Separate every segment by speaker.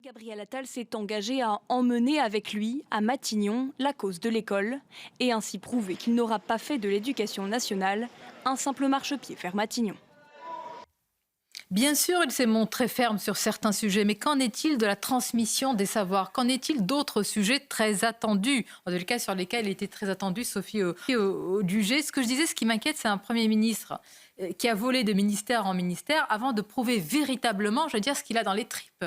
Speaker 1: Gabriel Attal s'est engagé à emmener avec lui, à Matignon, la cause de l'école et ainsi prouver qu'il n'aura pas fait de l'éducation nationale un simple marchepied vers Matignon.
Speaker 2: Bien sûr, il s'est montré ferme sur certains sujets, mais qu'en est-il de la transmission des savoirs? Qu'en est-il d'autres sujets très attendus? En tout cas, sur lesquels il était très attendu, Sophie Audugé. Ce que je disais, ce qui m'inquiète, c'est un Premier ministre qui a volé de ministère en ministère avant de prouver véritablement, je veux dire, ce qu'il a dans les tripes.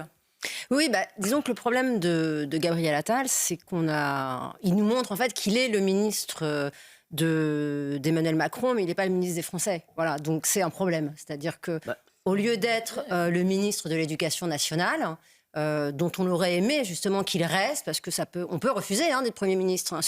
Speaker 3: Oui, disons que le problème de Gabriel Attal, c'est il nous montre en fait qu'il est le ministre d'Emmanuel Macron, mais il n'est pas le ministre des Français. Voilà, donc c'est un problème. C'est-à-dire que au lieu d'être le ministre de l'Éducation nationale, dont on aurait aimé justement qu'il reste, parce que on peut refuser d'être Premier ministre, hein.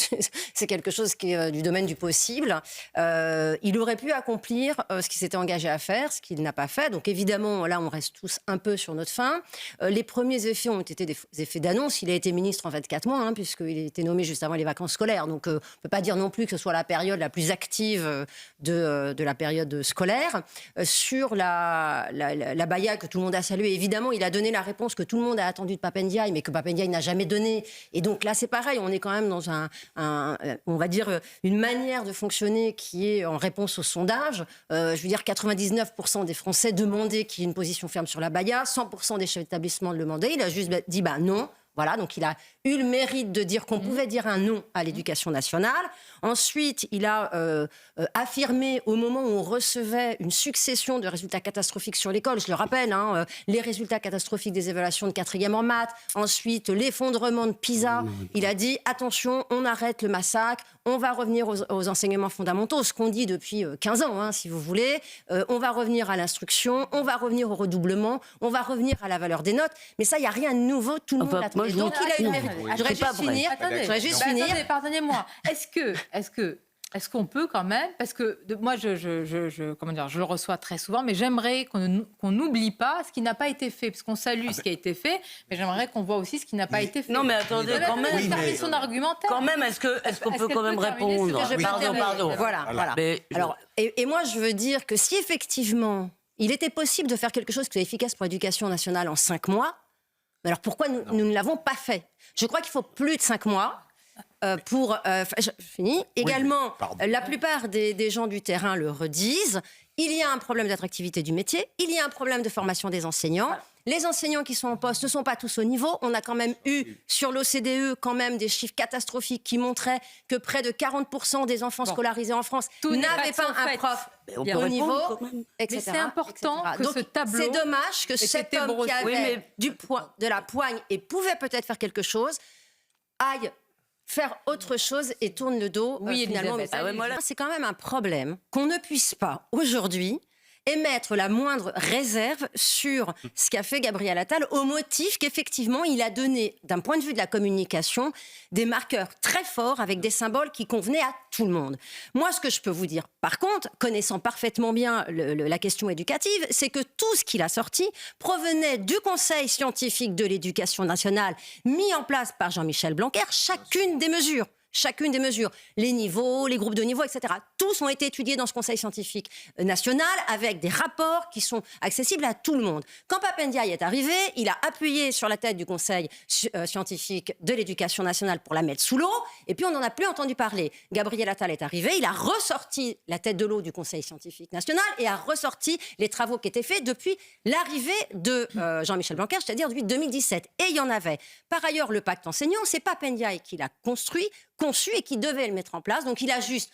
Speaker 3: C'est quelque chose qui est du domaine du possible. Il aurait pu accomplir ce qu'il s'était engagé à faire, ce qu'il n'a pas fait. Donc évidemment, là, on reste tous un peu sur notre faim. Les premiers effets ont été des effets d'annonce. Il a été ministre en fait 4 mois, puisqu'il a été nommé juste avant les vacances scolaires. Donc on ne peut pas dire non plus que ce soit la période la plus active de la période scolaire. Sur la baya que tout le monde a saluée, évidemment, il a donné la réponse que tout le monde a attendu de Pape Ndiaye, mais que Pape Ndiaye n'a jamais donné. Et donc là, c'est pareil, on est quand même dans on va dire, une manière de fonctionner qui est en réponse au sondage. Je veux dire, 99% des Français demandaient qu'il y ait une position ferme sur la baya, 100% des chefs d'établissement le demandaient. Il a juste dit non. Voilà, donc il a eu le mérite de dire qu'on pouvait dire un non à l'éducation nationale. Ensuite, il a affirmé au moment où on recevait une succession de résultats catastrophiques sur l'école, je le rappelle, les résultats catastrophiques des évaluations de 4e en maths, ensuite l'effondrement de PISA. Il a dit attention, on arrête le massacre, on va revenir aux enseignements fondamentaux, ce qu'on dit depuis 15 ans, si vous voulez. On va revenir à l'instruction, on va revenir au redoublement, on va revenir à la valeur des notes. Mais ça, il n'y a rien de nouveau, tout le monde l'attendait. Donc il a eu le mérite. J'aurais juste finir.
Speaker 2: Attendez, pardonnez-moi. Est-ce qu'on peut quand même, parce que moi je le reçois très souvent, mais j'aimerais qu'on n'oublie pas ce qui n'a pas été fait, parce qu'on salue ce qui a été fait, mais j'aimerais qu'on voit aussi ce qui n'a pas été fait.
Speaker 4: Non mais attendez, quand même.
Speaker 2: Oui, mais son argumentaire.
Speaker 4: Quand même, est-ce qu'on peut quand même répondre? Pardon.
Speaker 3: Voilà. Alors, et moi je veux dire que si effectivement il était possible de faire quelque chose qui soit efficace pour l'éducation nationale en 5 mois, alors pourquoi nous ne l'avons pas fait? Je crois qu'il faut plus de 5 mois. Je finis. Également, la plupart des gens du terrain le redisent. Il y a un problème d'attractivité du métier. Il y a un problème de formation des enseignants. Les enseignants qui sont en poste ne sont pas tous au niveau. On a quand même eu sur l'OCDE quand même des chiffres catastrophiques qui montraient que près de 40% des enfants scolarisés en France n'avaient pas un prof au niveau, etc.
Speaker 2: Mais c'est important que
Speaker 3: Donc,
Speaker 2: ce tableau...
Speaker 3: C'est dommage que cet homme qui avait de la poigne et pouvait peut-être faire quelque chose aille faire autre chose et tourne le dos finalement. C'est quand même un problème qu'on ne puisse pas aujourd'hui émettre la moindre réserve sur ce qu'a fait Gabriel Attal au motif qu'effectivement il a donné, d'un point de vue de la communication, des marqueurs très forts avec des symboles qui convenaient à tout le monde. Moi, ce que je peux vous dire, par contre, connaissant parfaitement bien la question éducative, c'est que tout ce qu'il a sorti provenait du Conseil scientifique de l'éducation nationale mis en place par Jean-Michel Blanquer, chacune des mesures, les niveaux, les groupes de niveau, etc. Tous ont été étudiés dans ce Conseil scientifique national avec des rapports qui sont accessibles à tout le monde. Quand Pape Ndiaye est arrivé, il a appuyé sur la tête du Conseil scientifique de l'éducation nationale pour la mettre sous l'eau, et puis on n'en a plus entendu parler. Gabriel Attal est arrivé, il a ressorti la tête de l'eau du Conseil scientifique national et a ressorti les travaux qui étaient faits depuis l'arrivée de Jean-Michel Blanquer, c'est-à-dire depuis 2017. Et il y en avait. Par ailleurs, le pacte enseignant, c'est Pape Ndiaye qui l'a conçu et qui devait le mettre en place. Donc il a juste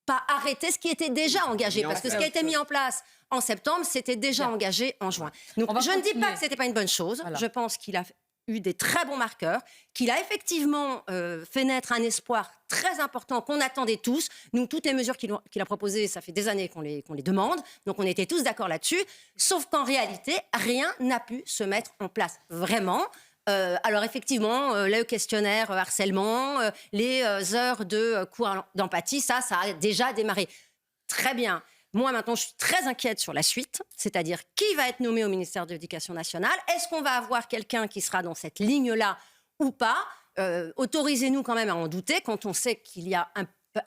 Speaker 3: pas arrêté ce qui était déjà engagé, parce que ce qui a été mis en place en septembre, c'était déjà engagé en juin. Donc je ne dis pas que c'était pas une bonne chose. Voilà. Je pense qu'il a eu des très bons marqueurs, qu'il a effectivement fait naître un espoir très important qu'on attendait tous. Nous, toutes les mesures qu'il a proposées, ça fait des années qu'on les demande, donc on était tous d'accord là-dessus, sauf qu'en réalité, rien n'a pu se mettre en place vraiment. Alors effectivement, le questionnaire harcèlement, les heures de cours d'empathie, ça a déjà démarré. Très bien. Moi, maintenant, je suis très inquiète sur la suite, c'est-à-dire qui va être nommé au ministère de l'Éducation nationale. Est-ce qu'on va avoir quelqu'un qui sera dans cette ligne-là ou pas? Autorisez-nous quand même à en douter quand on sait qu'il y a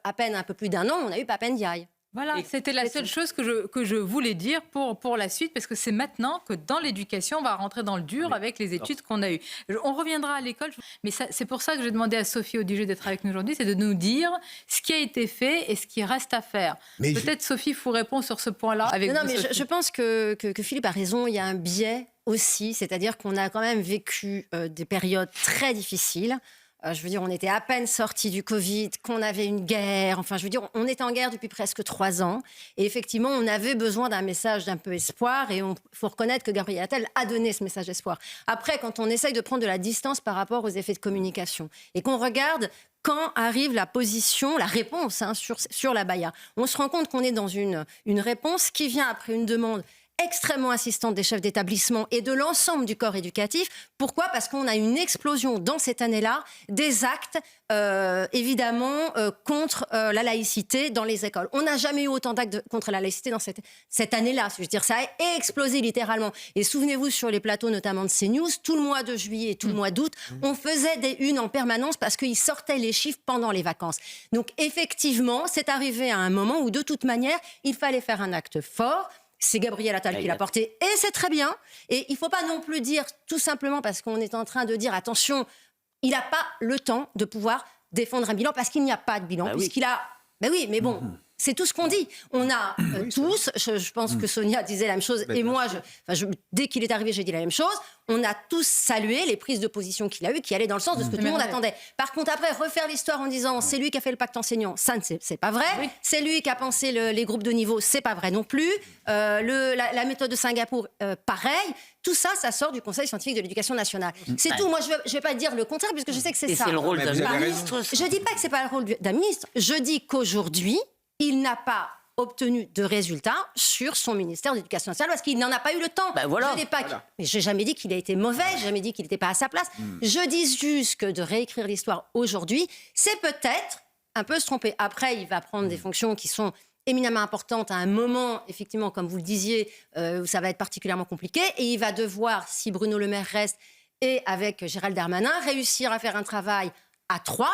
Speaker 3: à peine un peu plus d'un an, on a eu Pape Ndiaye.
Speaker 2: Voilà, c'était la seule chose que je voulais dire pour la suite, parce que c'est maintenant que dans l'éducation, on va rentrer dans le dur avec les études qu'on a eues. On reviendra à l'école, mais c'est pour ça que j'ai demandé à Sophie Audugé d'être avec nous aujourd'hui, c'est de nous dire ce qui a été fait et ce qui reste à faire. Peut-être Sophie vous répond sur ce point-là. Avec
Speaker 3: non, mais je pense que Philippe a raison, il y a un biais aussi, c'est-à-dire qu'on a quand même vécu des périodes très difficiles. Je veux dire, on était à peine sortis du Covid, qu'on avait une guerre. Enfin, je veux dire, on était en guerre depuis presque 3 ans. Et effectivement, on avait besoin d'un message d'un peu espoir. Et il faut reconnaître que Gabriel Attal a donné ce message d'espoir. Après, quand on essaye de prendre de la distance par rapport aux effets de communication et qu'on regarde quand arrive la réponse sur la baya, on se rend compte qu'on est dans une réponse qui vient après une demande extrêmement insistante des chefs d'établissement et de l'ensemble du corps éducatif. Pourquoi ? Parce qu'on a une explosion dans cette année-là des actes, évidemment, contre la laïcité dans les écoles. On n'a jamais eu autant d'actes contre la laïcité dans cette année-là. Je veux dire, ça a explosé littéralement. Et souvenez-vous, sur les plateaux notamment de CNews, tout le mois de juillet et tout le mois d'août, on faisait des unes en permanence parce qu'ils sortaient les chiffres pendant les vacances. Donc effectivement, c'est arrivé à un moment où de toute manière, il fallait faire un acte fort. C'est Gabriel Attal qui l'a porté et c'est très bien. Et il ne faut pas non plus dire tout simplement parce qu'on est en train de dire attention, il n'a pas le temps de pouvoir défendre un bilan parce qu'il n'y a pas de bilan puisqu'il a... Ben oui, mais bon... C'est tout ce qu'on dit. On a tous, je pense que Sonia disait la même chose, et moi, dès qu'il est arrivé, j'ai dit la même chose, on a tous salué les prises de position qu'il a eues, qui allaient dans le sens de ce que tout le monde attendait. Par contre, après, refaire l'histoire en disant c'est lui qui a fait le pacte enseignant, ça, c'est pas vrai. Oui. C'est lui qui a pensé les groupes de niveau, c'est pas vrai non plus. La méthode de Singapour, pareil. Tout ça, ça sort du Conseil scientifique de l'éducation nationale. C'est tout. Moi, je vais pas dire le contraire, puisque je sais que c'est ça.
Speaker 4: C'est le rôle d'un ministre.
Speaker 3: Je dis pas que c'est pas le rôle d'un ministre. Je dis qu'aujourd'hui, il n'a pas obtenu de résultats sur son ministère de l'Éducation nationale parce qu'il n'en a pas eu le temps. Mais j'ai jamais dit qu'il a été mauvais, j'ai jamais dit qu'il n'était pas à sa place. Je dis juste que de réécrire l'histoire aujourd'hui, c'est peut-être un peu se tromper. Après, il va prendre des fonctions qui sont éminemment importantes à un moment, effectivement, comme vous le disiez, où ça va être particulièrement compliqué. Et il va devoir, si Bruno Le Maire reste, et avec Gérald Darmanin, réussir à faire un travail à 3,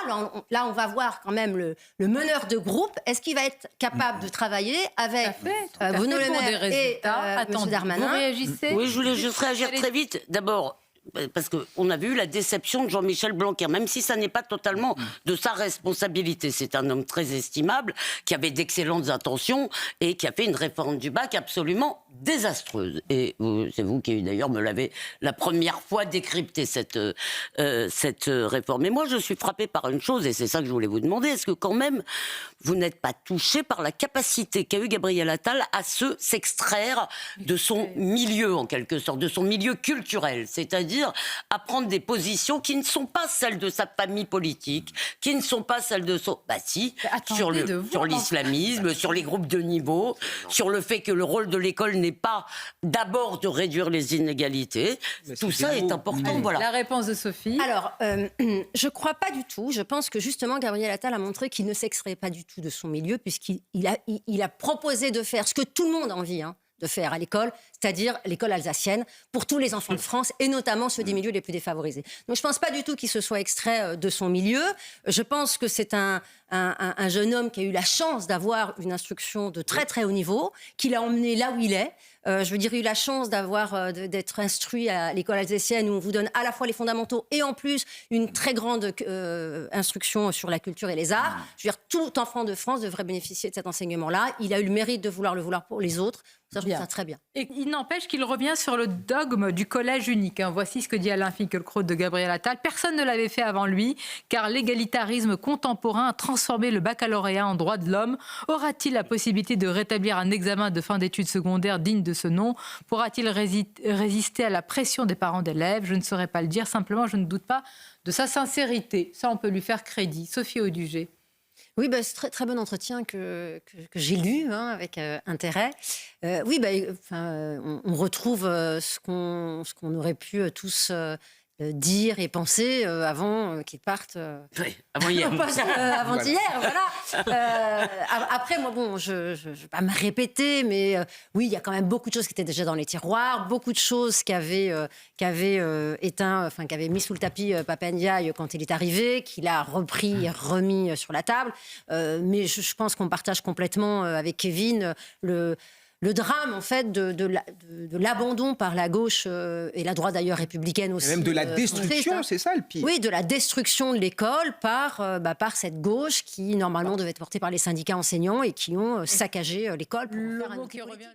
Speaker 3: là, on va voir quand même le meneur de groupe. Est-ce qu'il va être capable de travailler avec Bruno Le Maire et M. Darmanin?
Speaker 2: Vous réagissez?
Speaker 4: Oui, je voulais juste réagir très vite. D'abord, parce qu'on a vu la déception de Jean-Michel Blanquer, même si ça n'est pas totalement de sa responsabilité. C'est un homme très estimable, qui avait d'excellentes intentions et qui a fait une réforme du bac absolument désastreuse. Et c'est vous qui, d'ailleurs, me l'avez la première fois décrypté, cette réforme. Et moi, je suis frappée par une chose, et c'est ça que je voulais vous demander. Est-ce que quand même, vous n'êtes pas touché par la capacité qu'a eu Gabriel Attal à s'extraire de son milieu, en quelque sorte, de son milieu culturel, c'est-à-dire à prendre des positions qui ne sont pas celles de sa famille politique, qui ne sont pas celles de son... sur l'islamisme, sur les groupes de niveau, sur le fait que le rôle de l'école n'est pas d'abord de réduire les inégalités. Tout ça est important. Voilà.
Speaker 2: La réponse de Sophie.
Speaker 3: Alors, je ne crois pas du tout. Je pense que justement, Gabriel Attal a montré qu'il ne s'extrait pas du tout de son milieu, puisqu'il a proposé de faire ce que tout le monde a envie de faire à l'école, c'est-à-dire l'école alsacienne, pour tous les enfants de France, et notamment ceux des milieux les plus défavorisés. Donc je ne pense pas du tout qu'il se soit extrait de son milieu. Je pense que c'est un jeune homme qui a eu la chance d'avoir une instruction de très très haut niveau, qui l'a emmené là où il est. Je veux dire, il a eu la chance d'être instruit à l'école alsacienne où on vous donne à la fois les fondamentaux et en plus une très grande instruction sur la culture et les arts. Je veux dire, tout enfant de France devrait bénéficier de cet enseignement-là. Il a eu le mérite de vouloir le vouloir pour les autres. Ça, je trouve ça très bien.
Speaker 2: Et il n'empêche qu'il revient sur le dogme du collège unique. Voici ce que dit Alain Finkielkraut de Gabriel Attal. Personne ne l'avait fait avant lui, car l'égalitarisme contemporain a transformé le baccalauréat en droit de l'homme. Aura-t-il la possibilité de rétablir un examen de fin d'études secondaires digne de ce nom? Pourra-t-il résister à la pression des parents d'élèves? Je ne saurais pas le dire. Simplement, je ne doute pas de sa sincérité. Ça, on peut lui faire crédit. Sophie Audugé.
Speaker 3: Oui, c'est très, très bon entretien que j'ai lu avec intérêt. On retrouve ce qu'on aurait pu tous dire et penser avant qu'ils partent.
Speaker 4: Oui, avant hier.
Speaker 3: Avant-hier, voilà. Après, moi, bon, je ne vais pas me répéter, mais oui, il y a quand même beaucoup de choses qui étaient déjà dans les tiroirs, beaucoup de choses qu'avait mis sous le tapis Papa Ndiaye quand il est arrivé, qu'il a repris et remis sur la table. Mais je pense qu'on partage complètement avec Kevin le drame, en fait, de l'abandon par la gauche et la droite, d'ailleurs, républicaine aussi.
Speaker 5: Et même de la destruction, c'est ça le pire.
Speaker 3: Oui, de la destruction de l'école par cette gauche qui, normalement, devait être portée par les syndicats enseignants et qui ont saccagé l'école pour faire un outil politique.